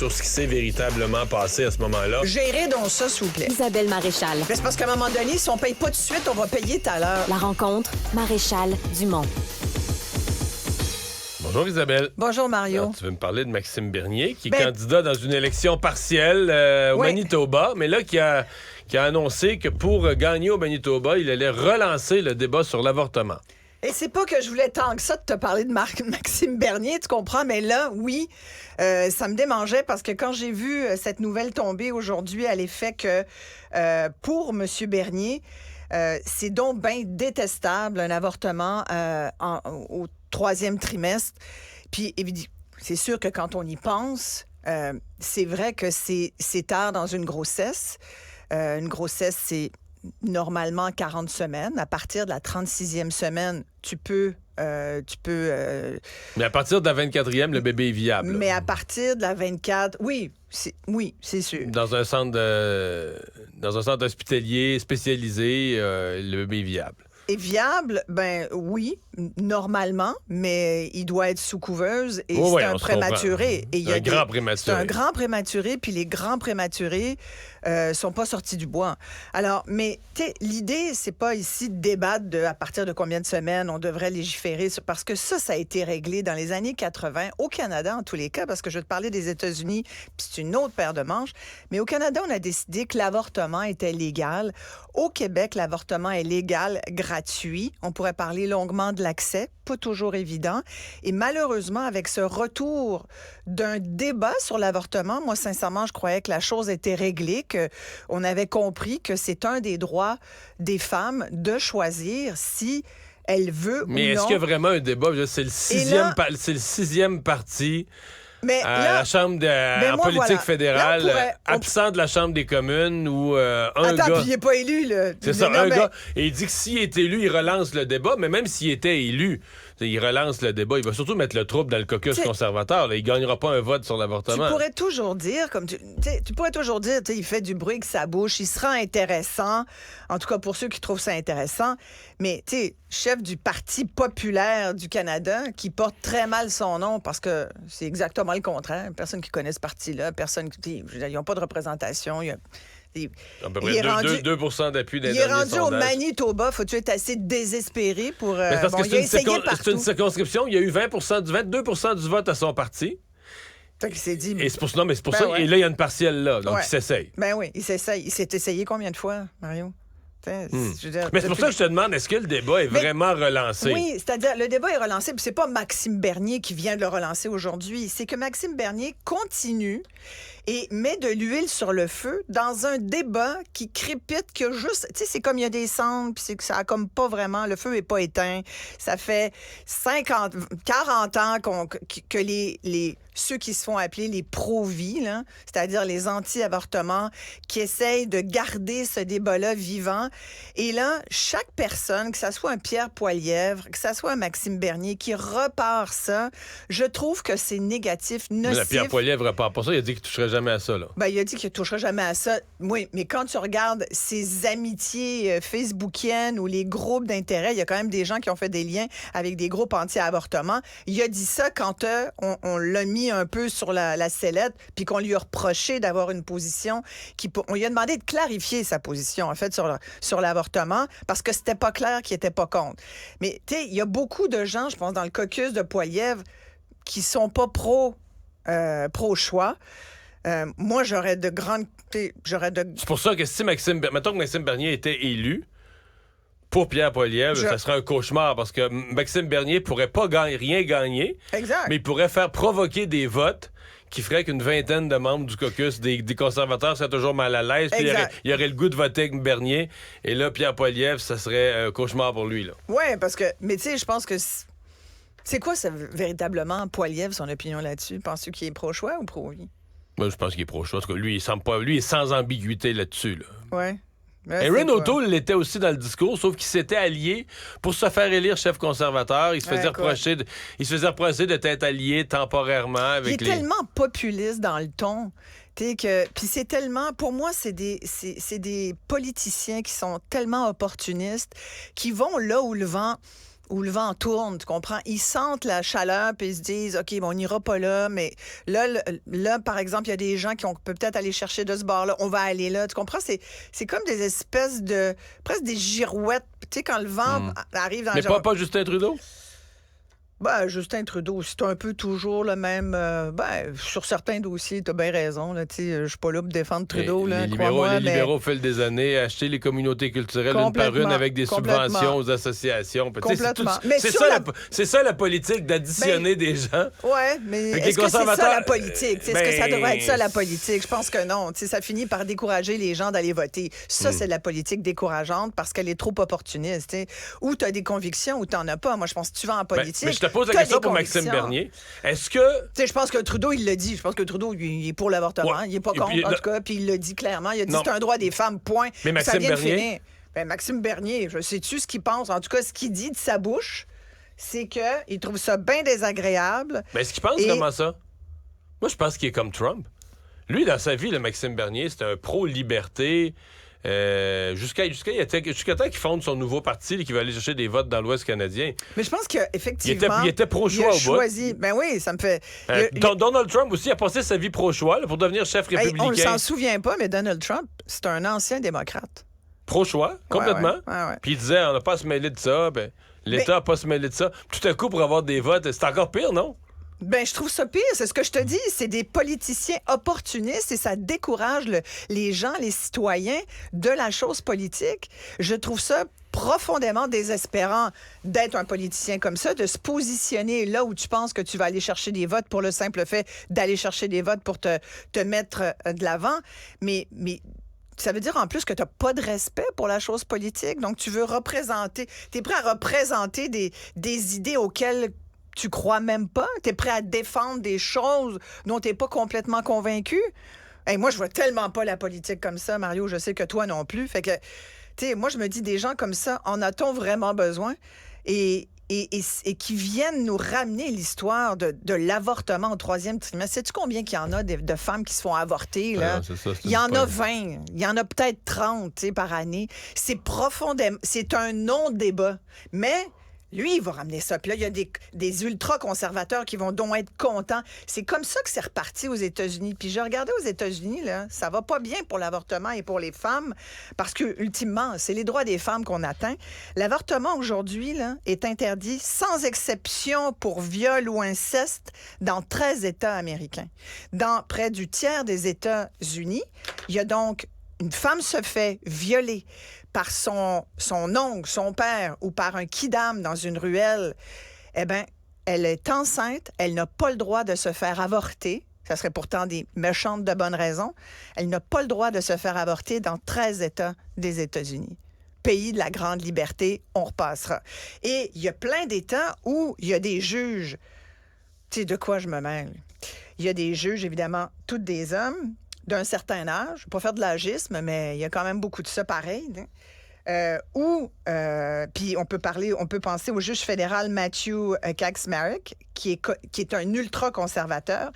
sur ce qui s'est véritablement passé à ce moment-là. Gérez donc ça, s'il vous plaît. Isabelle Maréchal. Mais c'est parce qu'à un moment donné, si on paye pas tout de suite, on va payer tout à l'heure. La rencontre, Maréchal Dumont. Bonjour Isabelle. Bonjour Mario. Alors, tu veux me parler de Maxime Bernier, qui est candidat dans une élection partielle au Manitoba, mais là qui a annoncé que pour gagner au Manitoba, il allait relancer le débat sur l'avortement. Et c'est pas que je voulais tant que ça de te parler de Maxime Bernier, tu comprends, mais là, oui, ça me démangeait parce que quand j'ai vu cette nouvelle tomber aujourd'hui à l'effet que pour M. Bernier, c'est donc bien détestable un avortement au 3e trimestre. Puis, c'est sûr que quand on y pense, c'est vrai que c'est tard dans une grossesse. Une grossesse, c'est normalement 40 semaines. À partir de la 36e semaine, tu peux... Mais à partir de la 24e, le bébé est viable. Mais à partir de la 24... Oui, c'est sûr. Dans un centre hospitalier spécialisé, le bébé est viable. Est viable, ben oui, normalement, mais il doit être sous couveuse et c'est un prématuré. Grand prématuré. C'est un grand prématuré, puis les grands prématurés sont pas sortis du bois. Alors, mais l'idée, c'est pas ici de débattre à partir de combien de semaines on devrait légiférer, parce que ça a été réglé dans les années 80, au Canada en tous les cas, parce que je vais te parler des États-Unis, puis c'est une autre paire de manches, mais au Canada, on a décidé que l'avortement était légal. Au Québec, l'avortement est légal, gratuit. On pourrait parler longuement de l'accès, pas toujours évident. Et malheureusement, avec ce retour d'un débat sur l'avortement, moi, sincèrement, je croyais que la chose était réglée, qu'on avait compris que c'est un des droits des femmes de choisir si elle veut ou non. Mais est-ce qu'il y a vraiment un débat? C'est le sixième parti... Mais la Chambre en politique fédérale, là, absent de la Chambre des communes, où un Attends, gars... puis il n'est pas élu, là. C'est ça, gars. Et il dit que s'il est élu, il relance le débat, mais même s'il était élu, il relance le débat. Il va surtout mettre le trouble dans le caucus conservateur. Là. Il ne gagnera pas un vote sur l'avortement. Tu pourrais toujours dire, il fait du bruit avec sa bouche, il sera intéressant, en tout cas pour ceux qui trouvent ça intéressant, mais chef du Parti populaire du Canada, qui porte très mal son nom, parce que c'est exactement le contraire. Personne qui connaît ce parti-là, ils n'ont pas de représentation, à peu près 2% d'appui des derniers sondages. Il est rendu au Manitoba. Faut-tu être assez désespéré pour... parce que c'est une circonscription. Il y a eu 22% du vote à son parti. Fait qu'il s'est dit... Et c'est pour ça. Et là, il y a une partielle là. Donc, il s'essaye. Ben oui, il s'essaye. Il s'est essayé combien de fois, Mario? Mais c'est pour ça que je te demande, est-ce que le débat est vraiment relancé? Oui, c'est-à-dire, le débat est relancé, puis c'est pas Maxime Bernier qui vient de le relancer aujourd'hui, c'est que Maxime Bernier continue et met de l'huile sur le feu dans un débat qui crépite, que juste, c'est comme il y a des cendres, puis c'est que ça a comme pas vraiment, le feu est pas éteint. Ça fait 40 ans que ceux qui se font appeler les pro-vie, là, c'est-à-dire les anti-avortements, qui essayent de garder ce débat-là vivant. Et là, chaque personne, que ça soit un Pierre Poilievre, que ça soit un Maxime Bernier, qui repart ça, je trouve que c'est négatif, nocif. Mais Pierre Poilievre repart pas ça, il a dit qu'il toucherait jamais à ça, là. Ben, il a dit qu'il ne toucherait jamais à ça. Oui, mais quand tu regardes ces amitiés facebookiennes ou les groupes d'intérêt, il y a quand même des gens qui ont fait des liens avec des groupes anti-avortement. Il a dit ça quand on l'a mis un peu sur la sellette, puis qu'on lui a reproché d'avoir une position on lui a demandé de clarifier sa position, en fait, sur l'avortement, parce que c'était pas clair qu'il était pas contre. Mais, tu sais, il y a beaucoup de gens, je pense, dans le caucus de Poilievre, qui sont pas pro-choix. Moi, j'aurais de grandes... C'est pour ça que si mettons que Maxime Bernier était élu, pour Pierre Poilievre, ça serait un cauchemar, parce que Maxime Bernier pourrait pas rien gagner, exact. Mais il pourrait faire provoquer des votes qui feraient qu'une vingtaine de membres du caucus des conservateurs seraient toujours mal à l'aise, puis il y aurait le goût de voter avec Bernier, et là, Pierre Poilievre, ça serait un cauchemar pour lui, là. Oui, parce que... Mais tu sais, je pense que... C'est quoi, véritablement, Poilievre, son opinion là-dessus? Penses-tu qu'il est pro-choix ou pro-vie? Moi, je pense qu'il est pro-choix. En tout cas, lui, il est sans ambiguïté là-dessus, là. Oui. Erin O'Toole l'était aussi dans le discours, sauf qu'il s'était allié pour se faire élire chef conservateur. Il se faisait reprocher d'être allié temporairement avec Il est tellement populiste dans le ton. Puis c'est tellement... Pour moi, c'est des politiciens qui sont tellement opportunistes, qui vont là où le vent... où le vent tourne, tu comprends? Ils sentent la chaleur puis ils se disent, OK, bon, on n'ira pas là, mais là, par exemple, il y a des gens qui on peut peut-être aller chercher de ce bord-là, on va aller là, tu comprends? C'est comme des espèces de, presque des girouettes, tu sais, quand le vent arrive dans Mais pas Justin Trudeau? Ben, Justin Trudeau, c'est un peu toujours le même. Sur certains dossiers, t'as bien raison. Je suis pas là pour défendre Trudeau. Les libéraux, au fil des années, acheter les communautés culturelles une par une avec des subventions aux associations. Complètement. C'est ça la politique, d'additionner des gens. Oui, mais est-ce que c'est ça la politique? Est-ce que ça devrait être ça la politique? Je pense que non. Ça finit par décourager les gens d'aller voter. Ça, c'est de la politique décourageante parce qu'elle est trop opportuniste. Ou tu as des convictions ou tu n'en as pas. Moi, je pense que tu vas en politique. Mais je te pose la question pour Maxime Bernier. Est-ce que... Je pense que Trudeau, il l'a dit. Je pense que Trudeau, il est pour l'avortement. Ouais. Il n'est pas contre, en tout cas. Puis il l'a dit clairement. Il a dit c'est un droit des femmes, point. Mais Maxime Bernier... Maxime Bernier, je sais-tu ce qu'il pense? En tout cas, ce qu'il dit de sa bouche, c'est qu'il trouve ça bien désagréable. Mais est-ce qu'il pense comment ça? Moi, je pense qu'il est comme Trump. Lui, dans sa vie, le Maxime Bernier, c'était un pro-liberté... jusqu'à temps qu'il fonde son nouveau parti qui va aller chercher des votes dans l'Ouest canadien. Mais je pense qu'effectivement... Il était pro-choix au bout. Ben oui, ça me fait... Donald Trump aussi a passé sa vie pro-choix pour devenir chef républicain. On ne s'en souvient pas, mais Donald Trump, c'est un ancien démocrate. Pro-choix, complètement. Ouais. Puis il disait, on n'a pas à se mêler de ça. L'État n'a pas à se mêler de ça. Tout à coup, pour avoir des votes, c'est encore pire, non? Ben, je trouve ça pire. C'est ce que je te dis. C'est des politiciens opportunistes et ça décourage les gens, les citoyens de la chose politique. Je trouve ça profondément désespérant d'être un politicien comme ça, de se positionner là où tu penses que tu vas aller chercher des votes pour le simple fait d'aller chercher des votes pour te mettre de l'avant. Mais ça veut dire en plus que tu n'as pas de respect pour la chose politique. Donc, tu veux représenter... Tu es prêt à représenter des idées auxquelles tu crois même pas? Tu es prêt à défendre des choses dont tu n'es pas complètement convaincu? Hey, moi, je vois tellement pas la politique comme ça, Mario. Je sais que toi non plus. Fait que, tu sais, moi, je me dis, des gens comme ça, en a-t-on vraiment besoin? Et qui viennent nous ramener l'histoire de l'avortement au 3e trimestre. Sais-tu combien qu'il y en a de femmes qui se font avorter? Là? Il y en a 20. Il y en a peut-être 30 par année. C'est profondément... C'est un non-débat. Mais... lui, il va ramener ça. Puis là, il y a des ultra-conservateurs qui vont donc être contents. C'est comme ça que c'est reparti aux États-Unis. Puis j'ai regardé aux États-Unis, là, ça va pas bien pour l'avortement et pour les femmes parce que, ultimement, c'est les droits des femmes qu'on atteint. L'avortement, aujourd'hui, là, est interdit sans exception pour viol ou inceste dans 13 États américains. Dans près du tiers des États-Unis, il y a donc une femme se fait violer par son oncle, son père ou par un kidam dans une ruelle, eh bien, elle est enceinte, elle n'a pas le droit de se faire avorter. Ça serait pourtant des méchantes de bonnes raisons. Elle n'a pas le droit de se faire avorter dans 13 États des États-Unis. Pays de la grande liberté, on repassera. Et il y a plein d'États où il y a des juges. Tu sais, de quoi je me mêle? Il y a des juges, évidemment, tous des hommes, d'un certain âge. Je ne vais pas faire de l'agisme, mais il y a quand même beaucoup de ça pareil. Puis on peut penser au juge fédéral Matthew Kacsmaryk, qui est un ultra-conservateur,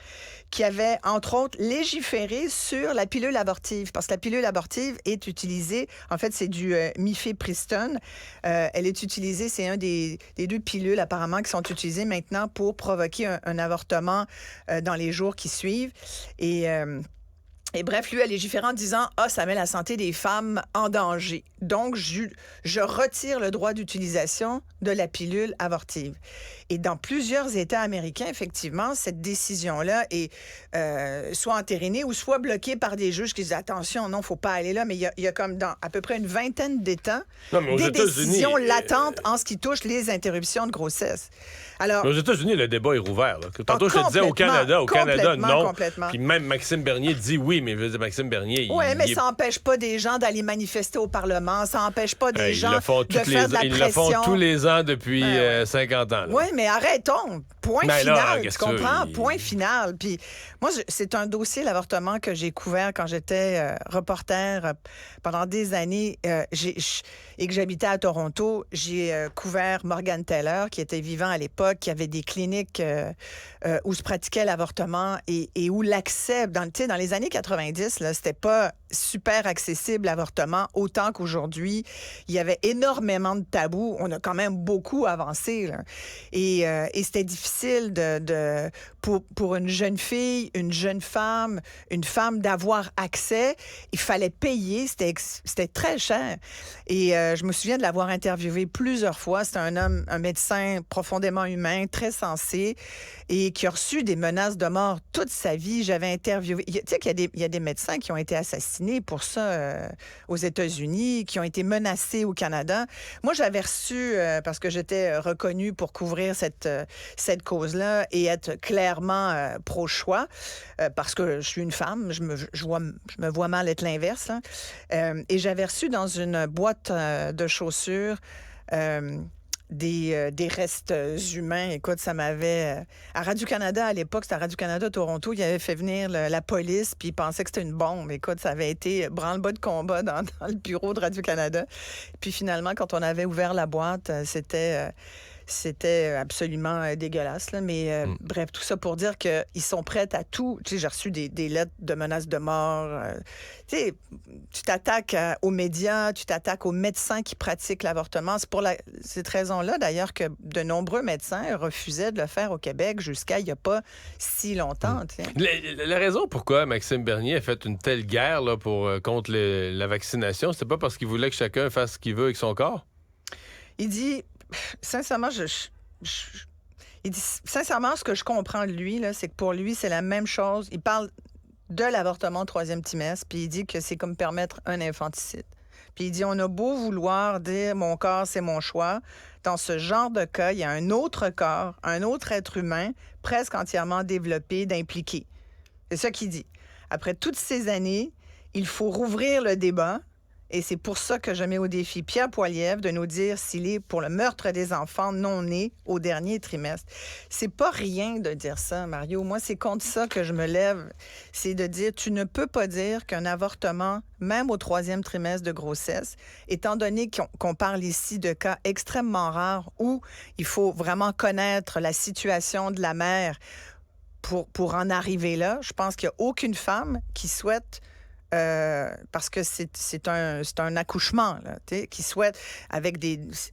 qui avait, entre autres, légiféré sur la pilule abortive, parce que la pilule abortive est utilisée, en fait, c'est du mifepristone. Elle est utilisée, c'est un des 2 pilules, apparemment, qui sont utilisées maintenant pour provoquer un avortement dans les jours qui suivent. Et bref, lui a légiféré en disant « Ah, ça met la santé des femmes en danger. Donc, je retire le droit d'utilisation de la pilule abortive. » Et dans plusieurs États américains, effectivement, cette décision-là est soit entérinée ou soit bloquée par des juges qui disent « Attention, non, il ne faut pas aller là. » Mais il y a comme dans à peu près une vingtaine d'États des décisions latentes en ce qui touche les interruptions de grossesse. Alors, aux États-Unis, le débat est rouvert. Là. Tantôt, je te disais au Canada, non. Puis même Maxime Bernier dit oui, mais Maxime Bernier... Oui, mais ça n'empêche pas des gens d'aller manifester au Parlement. Ça n'empêche pas des gens de faire de la pression. Ils le font tous les ans depuis 50 ans. Oui, mais arrêtons. Point final, tu comprends? Point final. Puis moi, c'est un dossier, l'avortement, que j'ai couvert quand j'étais reporter pendant des années et que j'habitais à Toronto. J'ai couvert Morgan Taylor, qui était vivant à l'époque, qui avait des cliniques où se pratiquait l'avortement et où l'accès, dans les années 80, 90, là, c'était pas super accessible l'avortement, autant qu'aujourd'hui. Il y avait énormément de tabous. On a quand même beaucoup avancé, là. Et c'était difficile pour une jeune fille, une jeune femme, une femme d'avoir accès. Il fallait payer. C'était très cher. Et je me souviens de l'avoir interviewé plusieurs fois. C'était un médecin profondément humain, très sensé, et qui a reçu des menaces de mort toute sa vie. J'avais interviewé... Tu sais qu'il y a des médecins qui ont été assassinés pour ça aux États-Unis, qui ont été menacés au Canada. Moi, j'avais reçu, parce que j'étais reconnue pour couvrir cette cause-là et être clairement pro-choix, parce que je suis une femme, je me vois mal être l'inverse, hein. Et j'avais reçu dans une boîte de chaussures des restes humains. Écoute, ça m'avait... à Radio-Canada, à l'époque, c'était à Radio-Canada Toronto, il avait fait venir la police, puis il pensait que c'était une bombe. Écoute, ça avait été branle-bas de combat dans le bureau de Radio-Canada. Puis finalement, quand on avait ouvert la boîte, c'était absolument dégueulasse. Là. Mais bref, tout ça pour dire qu'ils sont prêts à tout. Tu sais, j'ai reçu des lettres de menaces de mort. Tu sais, tu t'attaques aux médias, tu t'attaques aux médecins qui pratiquent l'avortement. C'est pour cette raison-là, d'ailleurs, que de nombreux médecins refusaient de le faire au Québec jusqu'à il n'y a pas si longtemps. Tu sais. La raison pourquoi Maxime Bernier a fait une telle guerre là, contre la vaccination, c'est pas parce qu'il voulait que chacun fasse ce qu'il veut avec son corps? Il dit... Sincèrement, il dit, sincèrement, ce que je comprends de lui, là, c'est que pour lui, c'est la même chose. Il parle de l'avortement au 3e trimestre, puis il dit que c'est comme permettre un infanticide. Puis il dit, on a beau vouloir dire « mon corps, c'est mon choix », dans ce genre de cas, il y a un autre corps, un autre être humain, presque entièrement développé, d'impliqué. C'est ça qu'il dit. Après toutes ces années, il faut rouvrir le débat. Et c'est pour ça que je mets au défi Pierre Poilievre de nous dire s'il est pour le meurtre des enfants non nés au dernier trimestre. C'est pas rien de dire ça, Mario. Moi, c'est contre ça que je me lève. C'est de dire, tu ne peux pas dire qu'un avortement, même au 3e trimestre de grossesse, étant donné qu'on parle ici de cas extrêmement rares où il faut vraiment connaître la situation de la mère pour en arriver là, je pense qu'il n'y a aucune femme qui souhaite... parce que c'est un accouchement, là, qui souhaite avec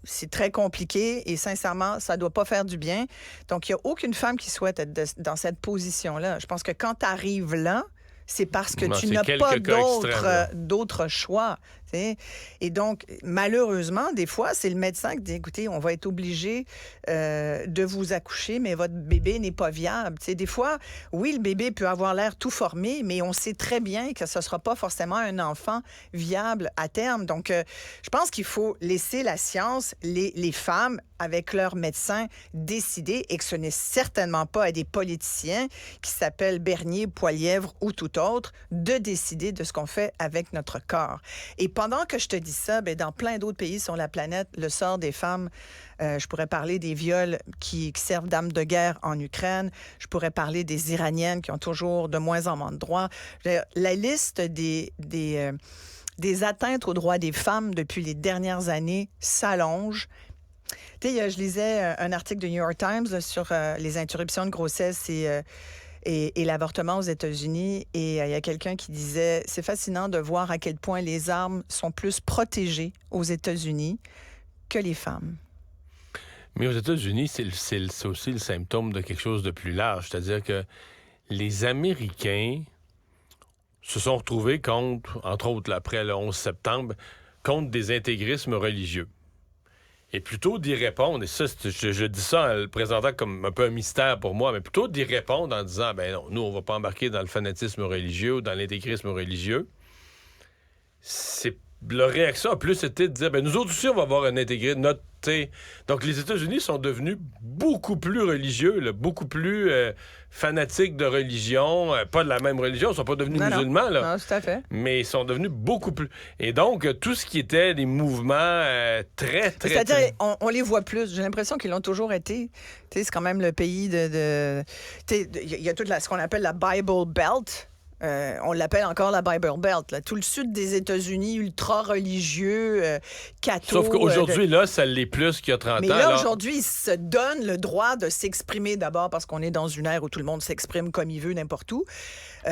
c'est très compliqué et sincèrement, ça ne doit pas faire du bien. Donc, il n'y a aucune femme qui souhaite être dans cette position-là. Je pense que quand tu arrives là, c'est parce que tu n'as pas d'autres choix. T'sais. Et donc, malheureusement, des fois, c'est le médecin qui dit, écoutez, on va être obligé de vous accoucher, mais votre bébé n'est pas viable. T'sais, des fois, oui, le bébé peut avoir l'air tout formé, mais on sait très bien que ce ne sera pas forcément un enfant viable à terme. Donc, je pense qu'il faut laisser la science, les femmes, avec leurs médecins, décider, et que ce n'est certainement pas à des politiciens qui s'appellent Bernier, Poilievre ou tout autre, de décider de ce qu'on fait avec notre corps. Et pendant que je te dis ça, bien, dans plein d'autres pays sur la planète, le sort des femmes, je pourrais parler des viols qui servent d'armes de guerre en Ukraine, je pourrais parler des Iraniennes qui ont toujours de moins en moins de droits. La liste des atteintes aux droits des femmes depuis les dernières années s'allonge. Tu sais, je lisais un article du New York Times là, sur les interruptions de grossesse et l'avortement aux États-Unis. Et il y a quelqu'un qui disait, c'est fascinant de voir à quel point les armes sont plus protégées aux États-Unis que les femmes. Mais aux États-Unis, c'est aussi le symptôme de quelque chose de plus large. C'est-à-dire que les Américains se sont retrouvés contre, entre autres là, après le 11 septembre, contre des intégrismes religieux. Et plutôt d'y répondre, et ça, je dis ça en le présentant comme un peu un mystère pour moi, mais plutôt d'y répondre en disant, ben non, nous, on va pas embarquer dans le fanatisme religieux ou dans l'intégrisme religieux. Leur réaction a plus été de dire, ben nous autres aussi, on va avoir un intégrisme. Donc, les États-Unis sont devenus beaucoup plus religieux, là, beaucoup plus fanatiques de religion, pas de la même religion, ils sont pas devenus musulmans, là. Non, tout à fait. Mais ils sont devenus beaucoup plus... Et donc, tout ce qui était des mouvements très... C'est-à-dire, on les voit plus. J'ai l'impression qu'ils l'ont toujours été. C'est quand même le pays de... Il y a toute ce qu'on appelle la Bible Belt. On l'appelle encore la Bible Belt. Là. Tout le sud des États-Unis, ultra-religieux, catho. Sauf qu'aujourd'hui, là, ça l'est plus qu'il y a 30 Mais ans. là, alors... aujourd'hui, ils se donnent le droit de s'exprimer d'abord parce qu'on est dans une ère où tout le monde s'exprime comme il veut, n'importe où,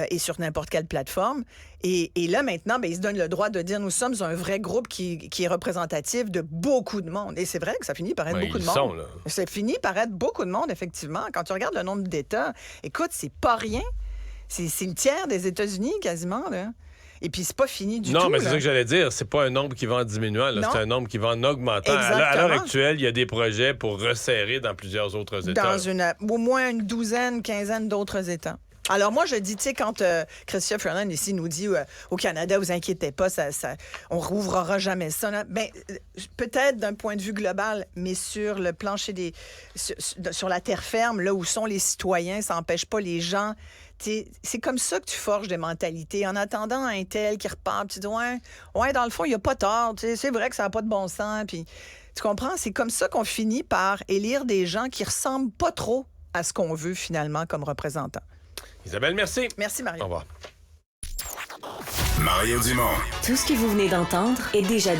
et sur n'importe quelle plateforme. Et là, maintenant, ils se donnent le droit de dire nous sommes un vrai groupe qui est représentatif de beaucoup de monde. Et c'est vrai que ça finit par être beaucoup de monde. Sont, là. Ça finit par être beaucoup de monde, effectivement. Quand tu regardes le nombre d'États, écoute, c'est pas rien. C'est le tiers des États-Unis, quasiment, là. Et puis, c'est pas fini du tout. Non, mais c'est là. ça que j'allais dire. C'est pas un nombre qui va en diminuant, là. C'est un nombre qui va en augmentant. À l'heure actuelle, il y a des projets pour resserrer dans plusieurs autres États. Au moins une douzaine, quinzaine d'autres États. Alors moi, je dis, tu sais, quand Chrystia Freeland ici nous dit au Canada, vous inquiétez pas, on rouvrira jamais ça. Là. Ben, peut-être d'un point de vue global, mais sur le plancher sur la terre ferme, là où sont les citoyens, ça n'empêche pas les gens. C'est comme ça que tu forges des mentalités. En attendant un tel qui repart, tu dis, ouais, dans le fond, il n'y a pas tort. C'est vrai que ça n'a pas de bon sens. Puis, tu comprends? C'est comme ça qu'on finit par élire des gens qui ressemblent pas trop à ce qu'on veut finalement comme représentants. Isabelle, merci. Merci, Mario. Au revoir. Mario Dumont. Tout ce que vous venez d'entendre est déjà dit.